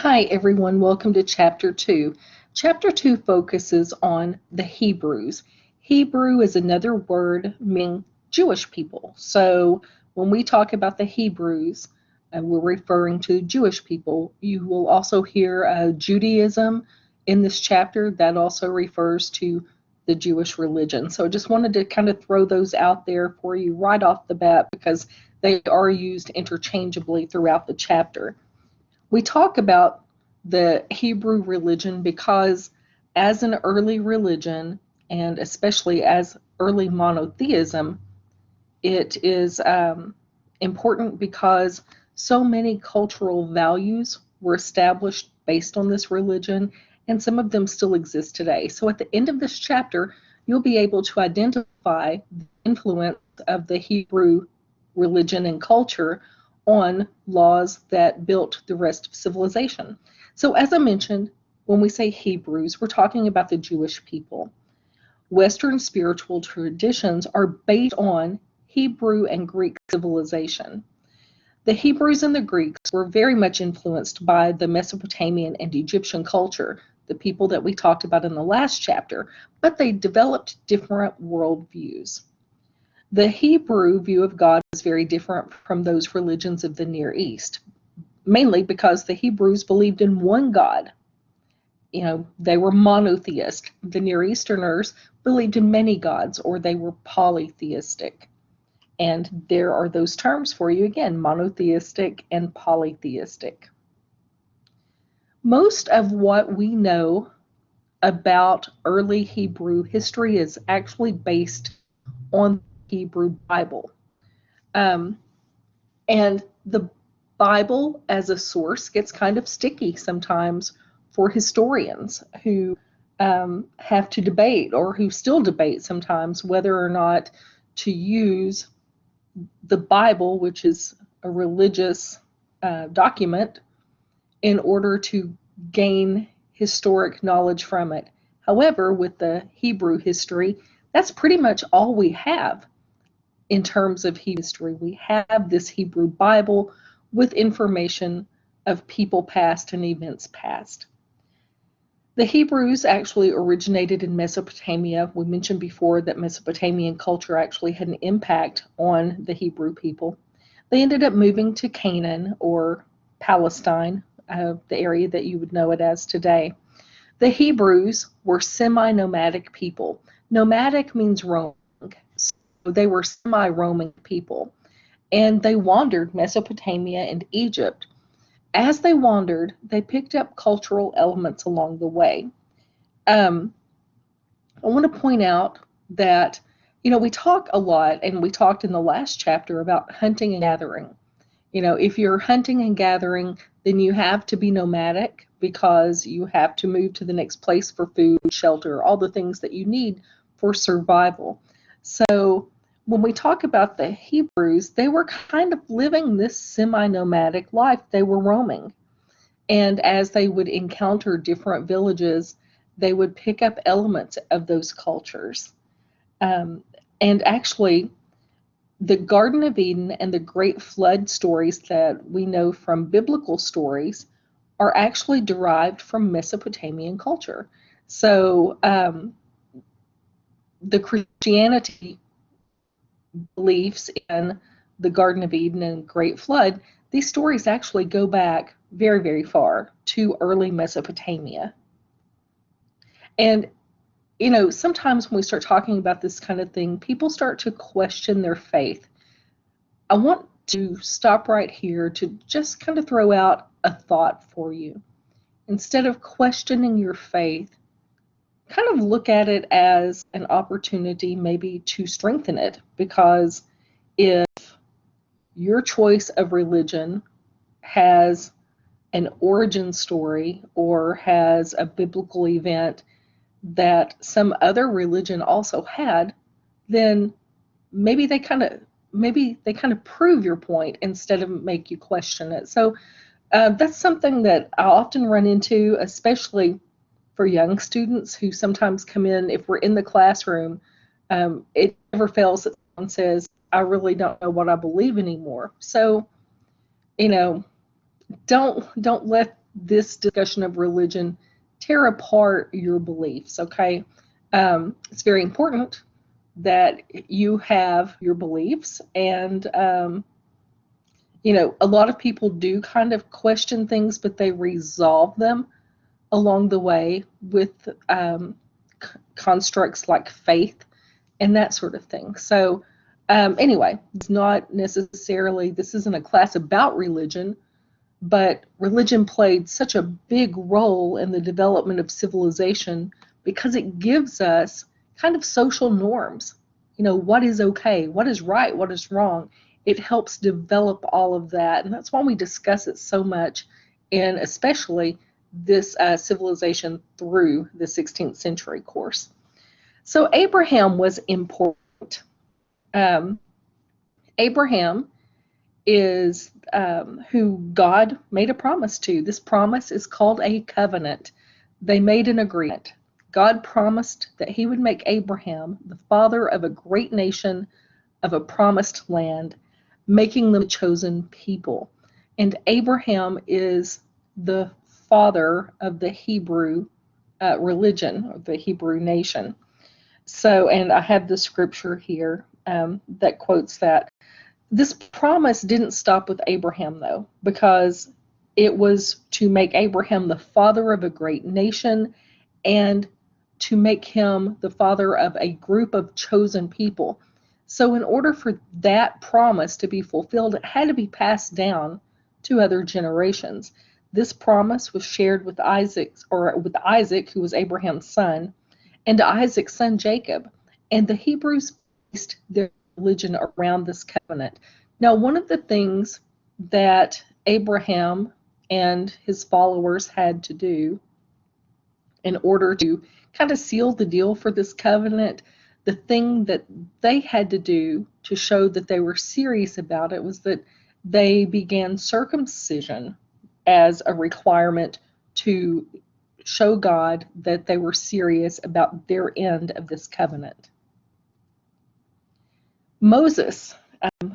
Hi, everyone. Welcome to Chapter 2. Chapter 2 focuses on the Hebrews. Hebrew is another word meaning Jewish people. So when we talk about the Hebrews, we're referring to Jewish people. You will also hear Judaism in this chapter. That also refers to the Jewish religion. So I just wanted to kind of throw those out there for you right off the bat because they are used interchangeably throughout the chapter. We talk about the Hebrew religion because, as an early religion, and especially as early monotheism, it is important because so many cultural values were established based on this religion, and some of them still exist today. So, at the end of this chapter, you'll be able to identify the influence of the Hebrew religion and culture on laws that built the rest of civilization. So, as I mentioned, when we say Hebrews, we're talking about the Jewish people. Western spiritual traditions are based on Hebrew and Greek civilization. The Hebrews and the Greeks were very much influenced by the Mesopotamian and Egyptian culture, the people that we talked about in the last chapter, but they developed different worldviews. The Hebrew view of God is very different from those religions of the Near East, mainly because the Hebrews believed in one God. They were monotheist. The Near Easterners believed in many gods, or they were polytheistic. And there are those terms for you again, monotheistic and polytheistic. Most of what we know about early Hebrew history is actually based on the Hebrew Bible. And the Bible as a source gets kind of sticky sometimes for historians who have to debate, or who still debate sometimes, whether or not to use the Bible, which is a religious document, in order to gain historic knowledge from it. However, with the Hebrew history, that's pretty much all we have in terms of history. We have this Hebrew Bible with information of people past and events past. The Hebrews actually originated in Mesopotamia. We mentioned before that Mesopotamian culture actually had an impact on the Hebrew people. They ended up moving to Canaan, or Palestine, the area that you would know it as today. The Hebrews were semi-nomadic people. Nomadic means roaming. So they were semi-roaming people, and they wandered Mesopotamia and Egypt. As they wandered, they picked up cultural elements along the way. I want to point out that, we talk a lot, and we talked in the last chapter about hunting and gathering. If you're hunting and gathering, then you have to be nomadic because you have to move to the next place for food, shelter, all the things that you need for survival. So when we talk about the Hebrews, they were kind of living this semi-nomadic life. They were roaming. And as they would encounter different villages, they would pick up elements of those cultures. And actually, the Garden of Eden and the Great Flood stories that we know from biblical stories are actually derived from Mesopotamian culture. So the Christianity beliefs in the Garden of Eden and Great Flood, these stories actually go back very, very far to early Mesopotamia. And, sometimes when we start talking about this kind of thing, people start to question their faith. I want to stop right here to just kind of throw out a thought for you. Instead of questioning your faith, kind of look at it as an opportunity maybe to strengthen it, because if your choice of religion has an origin story or has a biblical event that some other religion also had, then maybe they kind of prove your point instead of make you question it. So that's something that I often run into, especially for young students who sometimes come in. If we're in the classroom, it never fails that someone says, I really don't know what I believe anymore. So, don't let this discussion of religion tear apart your beliefs, okay? It's very important that you have your beliefs, and a lot of people do kind of question things, but they resolve them along the way with constructs like faith and that sort of thing. So anyway, it's not necessarily, this isn't a class about religion, but religion played such a big role in the development of civilization because it gives us kind of social norms. What is okay, what is right, what is wrong. It helps develop all of that, and that's why we discuss it so much in especially this civilization through the 16th century course. So Abraham was important. Abraham is who God made a promise to. This promise is called a covenant. They made an agreement. God promised that he would make Abraham the father of a great nation, of a promised land, making them a chosen people. And Abraham is the father of the Hebrew religion, or the Hebrew nation. So, and I have the scripture here that quotes that. This promise didn't stop with Abraham, though, because it was to make Abraham the father of a great nation and to make him the father of a group of chosen people. So in order for that promise to be fulfilled, it had to be passed down to other generations. This promise was shared with Isaac, who was Abraham's son, and to Isaac's son Jacob. And the Hebrews based their religion around this covenant. Now, one of the things that Abraham and his followers had to do in order to kind of seal the deal for this covenant, the thing that they had to do to show that they were serious about it was that they began circumcision as a requirement to show God that they were serious about their end of this covenant. Moses,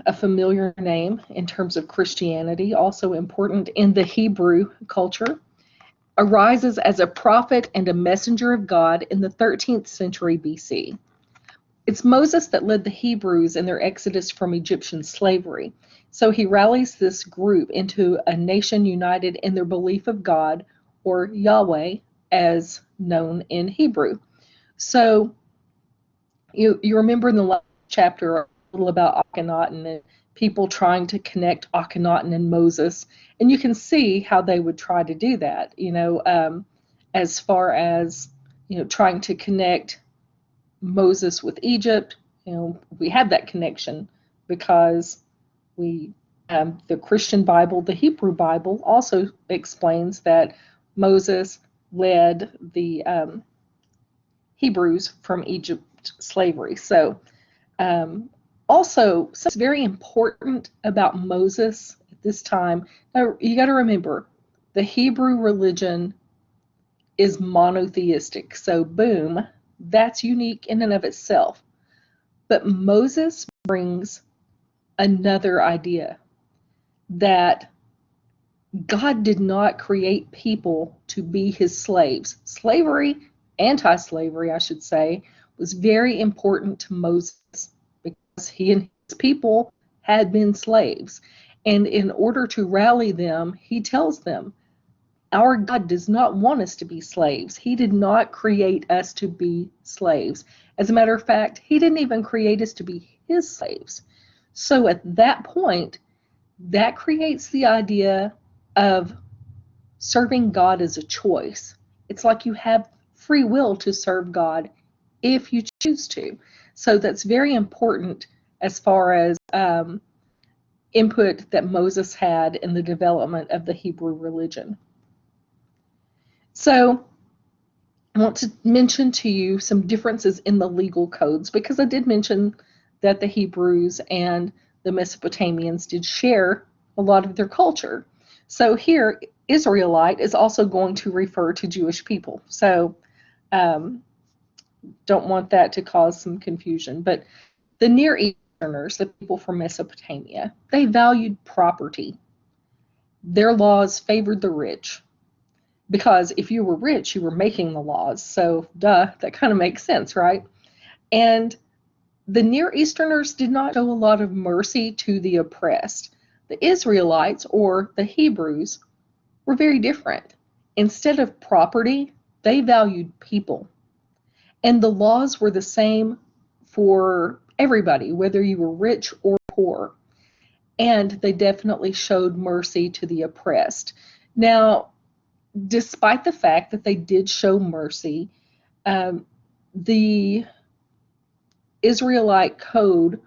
a familiar name in terms of Christianity, also important in the Hebrew culture, arises as a prophet and a messenger of God in the 13th century BC. It's Moses that led the Hebrews in their exodus from Egyptian slavery. So he rallies this group into a nation united in their belief of God, or Yahweh, as known in Hebrew. So you remember in the last chapter a little about Akhenaten and people trying to connect Akhenaten and Moses, and you can see how they would try to do that, as far as, trying to connect Moses with Egypt. We have that connection because the Christian Bible, the Hebrew Bible, also explains that Moses led the Hebrews from Egypt slavery. So also, something very important about Moses at this time, now you got to remember, the Hebrew religion is monotheistic. So boom, that's unique in and of itself. But Moses brings another idea, that God did not create people to be his slaves. Slavery, anti-slavery, I should say, was very important to Moses because he and his people had been slaves. And in order to rally them, he tells them, our God does not want us to be slaves. He did not create us to be slaves. As a matter of fact, he didn't even create us to be his slaves. So at that point, that creates the idea of serving God as a choice. It's like you have free will to serve God if you choose to. So that's very important as far as input that Moses had in the development of the Hebrew religion. So I want to mention to you some differences in the legal codes, because I did mention that the Hebrews and the Mesopotamians did share a lot of their culture. So here, Israelite is also going to refer to Jewish people. So don't want that to cause some confusion. But the Near Easterners, the people from Mesopotamia, they valued property. Their laws favored the rich. because if you were rich, you were making the laws. So, duh, that kind of makes sense, right? And the Near Easterners did not show a lot of mercy to the oppressed. The Israelites, or the Hebrews, were very different. Instead of property, they valued people. And the laws were the same for everybody, whether you were rich or poor. And they definitely showed mercy to the oppressed. Now, despite the fact that they did show mercy, the Israelite code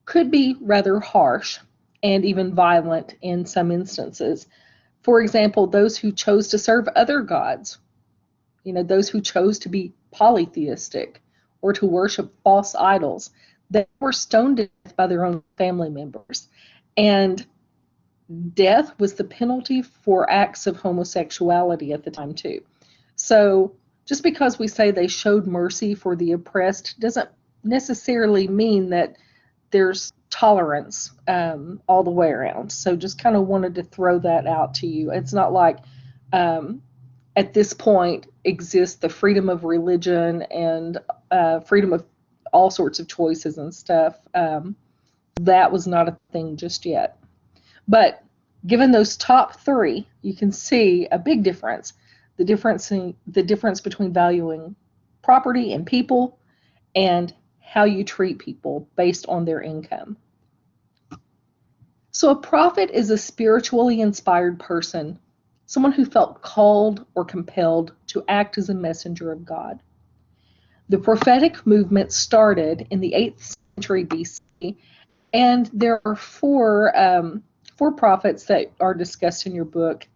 could be rather harsh and even violent in some instances. For example, those who chose to serve other gods, those who chose to be polytheistic or to worship false idols, they were stoned to death by their own family members. And death was the penalty for acts of homosexuality at the time, too. So just because we say they showed mercy for the oppressed doesn't necessarily mean that there's tolerance all the way around. So just kind of wanted to throw that out to you. It's not like at this point exists the freedom of religion and freedom of all sorts of choices and stuff. That was not a thing just yet. But given those top three, you can see a big difference. The difference between valuing property and people, and how you treat people based on their income. So a prophet is a spiritually inspired person, someone who felt called or compelled to act as a messenger of God. The prophetic movement started in the 8th century BC, and there are four prophets that are discussed in your book: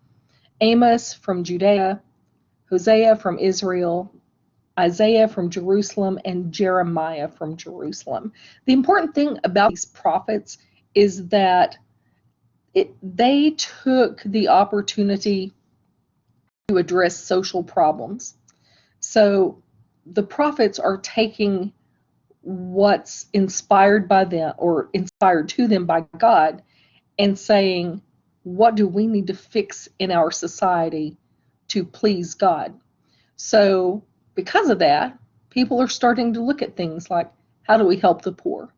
Amos from Judea, Hosea from Israel, Isaiah from Jerusalem, and Jeremiah from Jerusalem. The important thing about these prophets is that they took the opportunity to address social problems. So the prophets are taking what's inspired by them or inspired to them by God and saying, what do we need to fix in our society to please God? So because of that, people are starting to look at things like, how do we help the poor?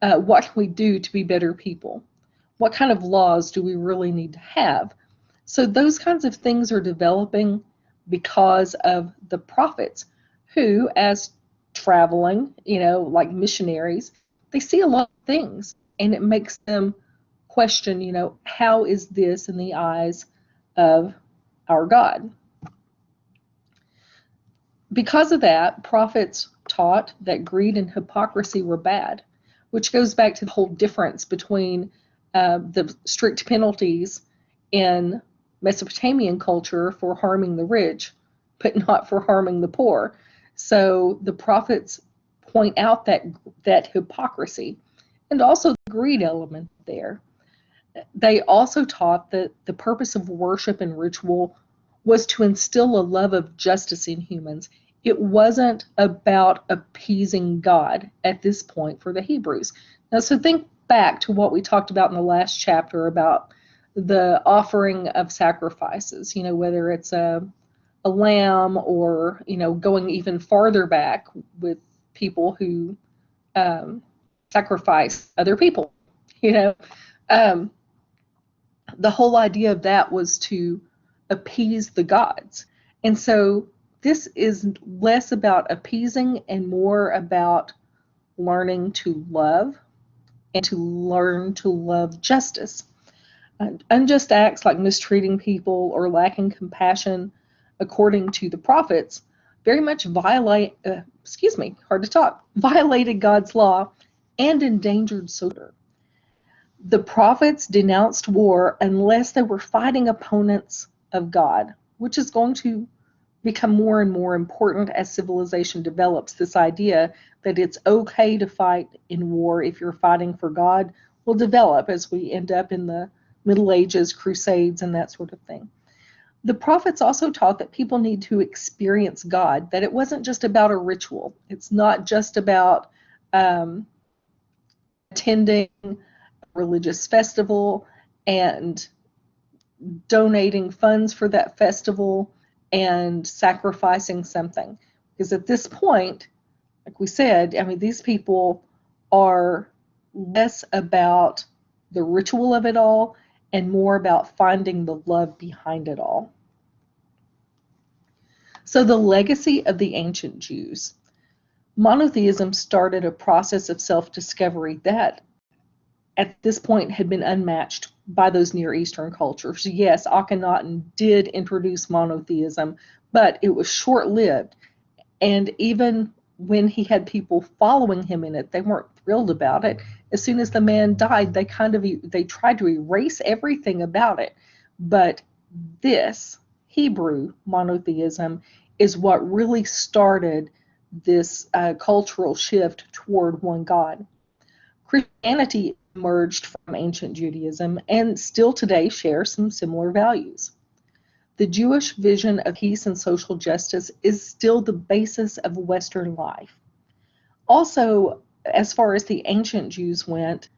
What can we do to be better people? What kind of laws do we really need to have? So those kinds of things are developing because of the prophets who, as traveling, like missionaries, they see a lot of things, and it makes them question, how is this in the eyes of our God? Because of that, prophets taught that greed and hypocrisy were bad, which goes back to the whole difference between the strict penalties in Mesopotamian culture for harming the rich, but not for harming the poor. So the prophets point out that hypocrisy and also the greed element there. They also taught that the purpose of worship and ritual was to instill a love of justice in humans. It wasn't about appeasing God at this point for the Hebrews. Now, so think back to what we talked about in the last chapter about the offering of sacrifices, whether it's a lamb or, going even farther back with people who sacrifice other people, the whole idea of that was to appease the gods. And so this is less about appeasing and more about learning to love and to learn to love justice. Unjust acts like mistreating people or lacking compassion, according to the prophets, very much violated God's law and endangered social. The prophets denounced war unless they were fighting opponents of God, which is going to become more and more important as civilization develops. This idea that it's okay to fight in war if you're fighting for God will develop as we end up in the Middle Ages, Crusades, and that sort of thing. The prophets also taught that people need to experience God, that it wasn't just about a ritual. It's not just about attending a religious festival and donating funds for that festival and sacrificing something. Because at this point, like we said, I mean, these people are less about the ritual of it all and more about finding the love behind it all. So, the legacy of the ancient Jews. Monotheism started a process of self discovery that at this point had been unmatched by those Near Eastern cultures. Yes, Akhenaten did introduce monotheism, but it was short lived. And even when he had people following him in it, they weren't thrilled about it. As soon as the man died, they tried to erase everything about it. But this Hebrew monotheism is what really started this cultural shift toward one God. Christianity emerged from ancient Judaism and still today shares some similar values. The Jewish vision of peace and social justice is still the basis of Western life. Also, as far as the ancient Jews went,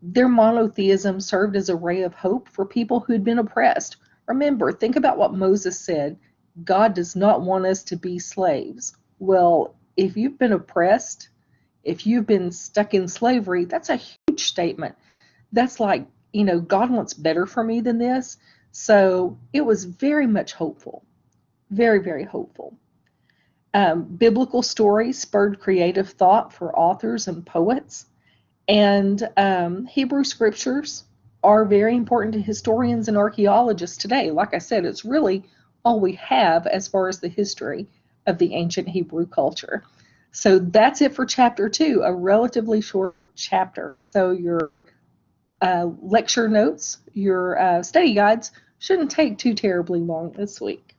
their monotheism served as a ray of hope for people who'd been oppressed. Remember, think about what Moses said: God does not want us to be slaves. Well, if you've been oppressed, if you've been stuck in slavery, that's a huge statement. That's like, God wants better for me than this. So it was very much hopeful, very, very hopeful. Biblical stories spurred creative thought for authors and poets. And Hebrew scriptures are very important to historians and archaeologists today. Like I said, it's really all we have as far as the history of the ancient Hebrew culture. So that's it for chapter 2, a relatively short chapter. So your lecture notes, your study guides shouldn't take too terribly long this week.